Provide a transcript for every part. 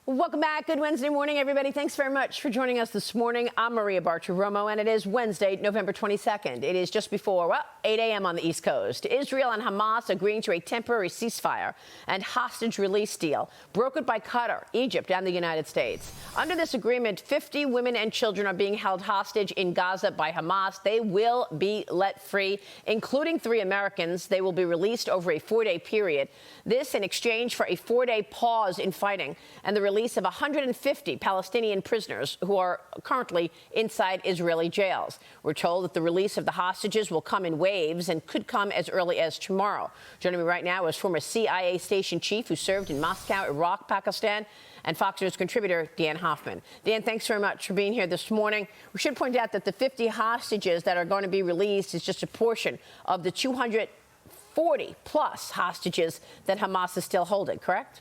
Welcome back. Good Wednesday morning, everybody. Thanks very much for joining us this morning. I'm Maria Bartiromo, and it is Wednesday, November 22nd. It is just before, 8 a.m. on the East Coast. Israel and Hamas agreeing to a temporary ceasefire and hostage release deal brokered by Qatar, Egypt, and the United States. Under this agreement, 50 women and children are being held hostage in Gaza by Hamas. They will be let free, including 3 Americans. They will be released over a 4-day period. This in exchange for a 4-day pause in fighting and the release of 150 Palestinian prisoners who are currently inside Israeli jails. We're told that the release of the hostages will come in waves and could come as early as tomorrow. Joining me right now is former CIA station chief who served in Moscow, Iraq, Pakistan, and Fox News contributor Dan Hoffman. Dan, thanks very much for being here this morning. We should point out that the 50 hostages that are going to be released is just a portion of the 240-plus hostages that Hamas is still holding, correct?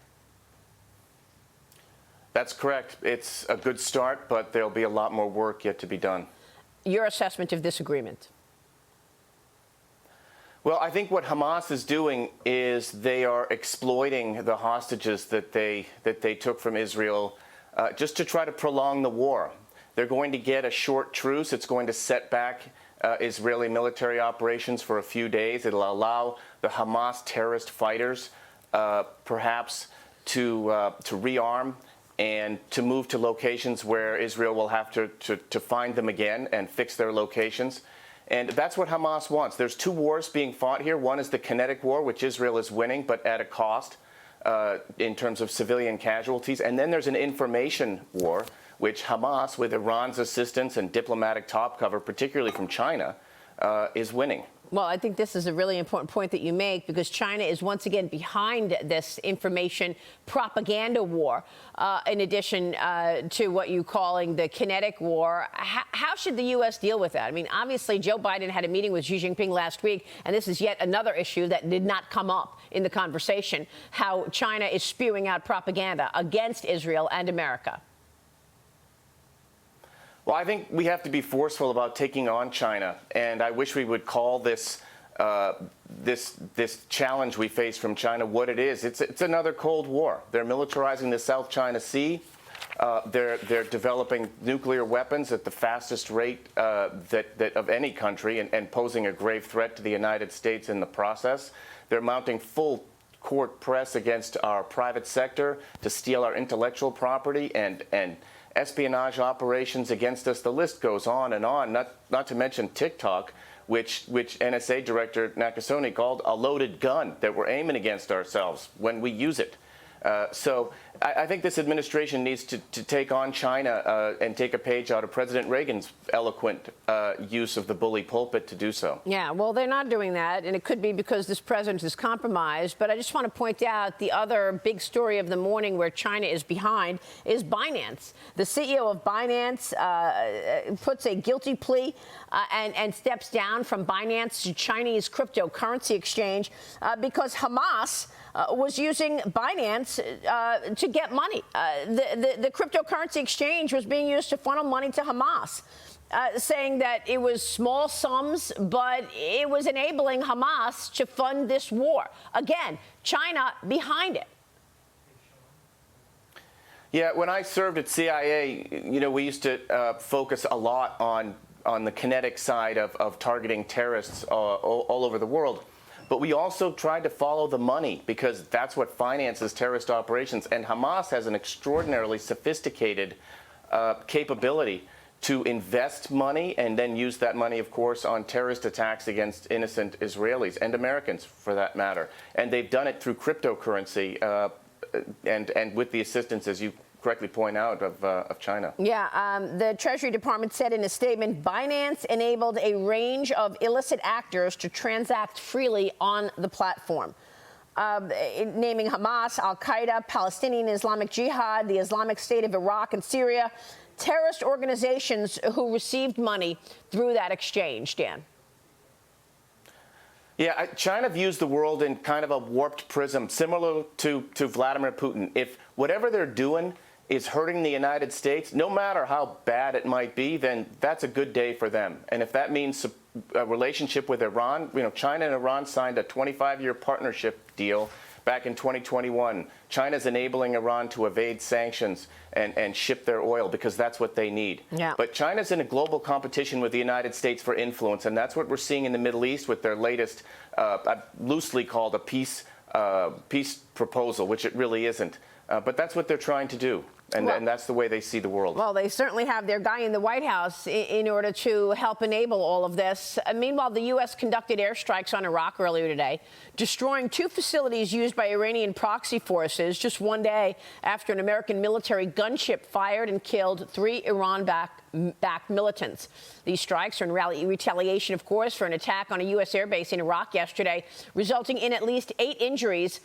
That's correct. It's a good start, but there'll be a lot more work yet to be done. Your assessment of this agreement? Well, I think what Hamas is doing is they are exploiting the hostages that they took from Israel just to try to prolong the war. They're going to get a short truce. It's going to set back Israeli military operations for a few days. It'll allow the Hamas terrorist fighters perhaps to rearm and to move to locations where Israel will have to find them again and fix their locations. And that's what Hamas wants. There's 2 wars being fought here. One is the kinetic war, which Israel is winning, but at a cost in terms of civilian casualties. And then there's an information war, which Hamas, with Iran's assistance and diplomatic top cover, particularly from China, is winning. Well, I think this is a really important point that you make, because China is once again behind this information propaganda war, in addition to what you're calling the kinetic war. How should the U.S. deal with that? I mean, obviously, Joe Biden had a meeting with Xi Jinping last week, and this is yet another issue that did not come up in the conversation, how China is spewing out propaganda against Israel and America. Well, I think we have to be forceful about taking on China, and I wish we would call this this challenge we face from China what it is. It's another Cold War. They're militarizing the South China Sea. They're developing nuclear weapons at the fastest rate that of any country, and posing a grave threat to the United States in the process. They're mounting full court press against our private sector to steal our intellectual property and espionage operations against us. The list goes on and on, not to mention TikTok, which NSA Director Nakasone called a loaded gun that we're aiming against ourselves when we use it. So I think this administration needs to take on China and take a page out of President Reagan's eloquent use of the bully pulpit to do so. Yeah, well, they're not doing that, and it could be because this president is compromised. But I just want to point out the other big story of the morning where China is behind is Binance. The CEO of Binance puts a guilty plea and steps down from Binance to Chinese cryptocurrency exchange because Hamas was using Binance to get money. The cryptocurrency exchange was being used to funnel money to Hamas, saying that it was small sums, but it was enabling Hamas to fund this war. Again, China behind it. Yeah, when I served at CIA, we used to focus a lot on the kinetic side of targeting terrorists all over the world. But we also tried to follow the money, because that's what finances terrorist operations. And Hamas has an extraordinarily sophisticated capability to invest money and then use that money, of course, on terrorist attacks against innocent Israelis and Americans, for that matter. And they've done it through cryptocurrency and with the assistance, as you correctly point out, of China. Yeah, the Treasury Department said in a statement, Binance enabled a range of illicit actors to transact freely on the platform, naming Hamas, Al-Qaeda, Palestinian Islamic Jihad, the Islamic State of Iraq and Syria, terrorist organizations who received money through that exchange. Dan. Yeah, China views the world in kind of a warped prism, similar to Vladimir Putin. If whatever they're doing is hurting the United States, no matter how bad it might be, then that's a good day for them. And if that means a relationship with Iran, China and Iran signed a 25-year partnership deal back in 2021. China's enabling Iran to evade sanctions and ship their oil because that's what they need. Yeah. But China's in a global competition with the United States for influence, and that's what we're seeing in the Middle East with their latest, loosely called a peace proposal, which it really isn't. But that's what they're trying to do. And that's the way they see the world. Well, they certainly have their guy in the White House in order to help enable all of this. Meanwhile, the U.S. conducted airstrikes on Iraq earlier today, destroying 2 facilities used by Iranian proxy forces just one day after an American military gunship fired and killed 3 Iran-backed militants. These strikes are in retaliation, of course, for an attack on a U.S. airbase in Iraq yesterday, resulting in at least 8 injuries.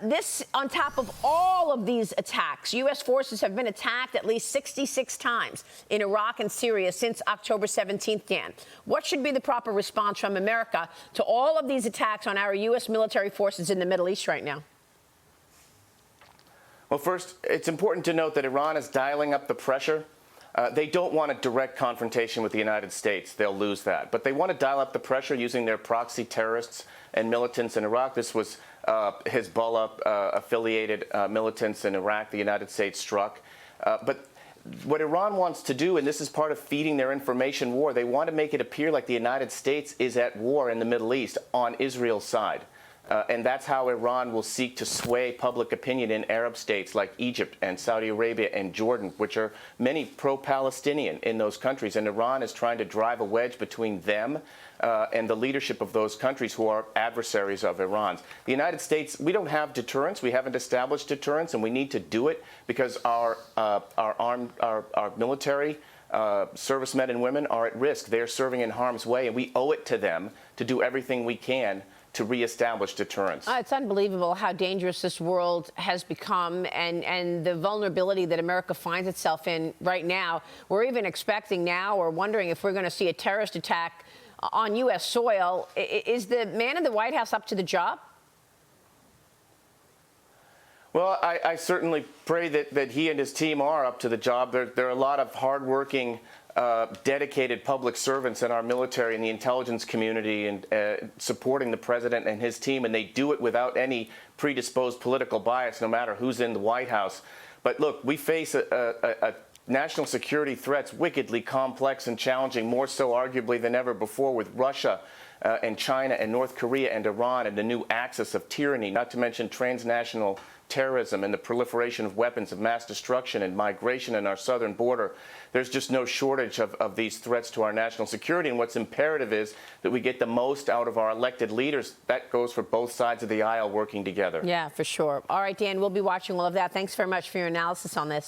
This on top of all of these attacks. U.S. forces have been attacked at least 66 times in Iraq and Syria since October 17th, Dan. What should be the proper response from America to all of these attacks on our U.S. military forces in the Middle East right now? Well, first, it's important to note that Iran is dialing up the pressure. They don't want a direct confrontation with the United States. They'll lose that. But they want to dial up the pressure using their proxy terrorists and militants in Iraq. This was Hezbollah-affiliated militants in Iraq the United States struck. But what Iran wants to do, and this is part of feeding their information war, they want to make it appear like the United States is at war in the Middle East on Israel's side. And that's how Iran will seek to sway public opinion in Arab states like Egypt and Saudi Arabia and Jordan, which are many pro-Palestinian in those countries. And Iran is trying to drive a wedge between them and the leadership of those countries who are adversaries of Iran. The United States, we don't have deterrence. We haven't established deterrence, and we need to do it because our military servicemen and women are at risk. They're serving in harm's way, and we owe it to them to do everything we can to reestablish deterrence. It's unbelievable how dangerous this world has become and the vulnerability that America finds itself in right now. We're even expecting now or wondering if we're going to see a terrorist attack on U.S. soil. Is the man in the White House up to the job? Well, I certainly pray that he and his team are up to the job. There are a lot of hardworking, dedicated public servants in our military and the intelligence community and supporting the president and his team, and they do it without any predisposed political bias, no matter who's in the White House. But look, we face a national security threats wickedly complex and challenging, more so arguably than ever before, with Russia and China and North Korea and Iran and the new axis of tyranny, not to mention transnational terrorism and the proliferation of weapons of mass destruction and migration in our southern border. There's just no shortage of these threats to our national security. And what's imperative is that we get the most out of our elected leaders. That goes for both sides of the aisle working together. Yeah, for sure. All right, Dan, we'll be watching all of that. Thanks very much for your analysis on this.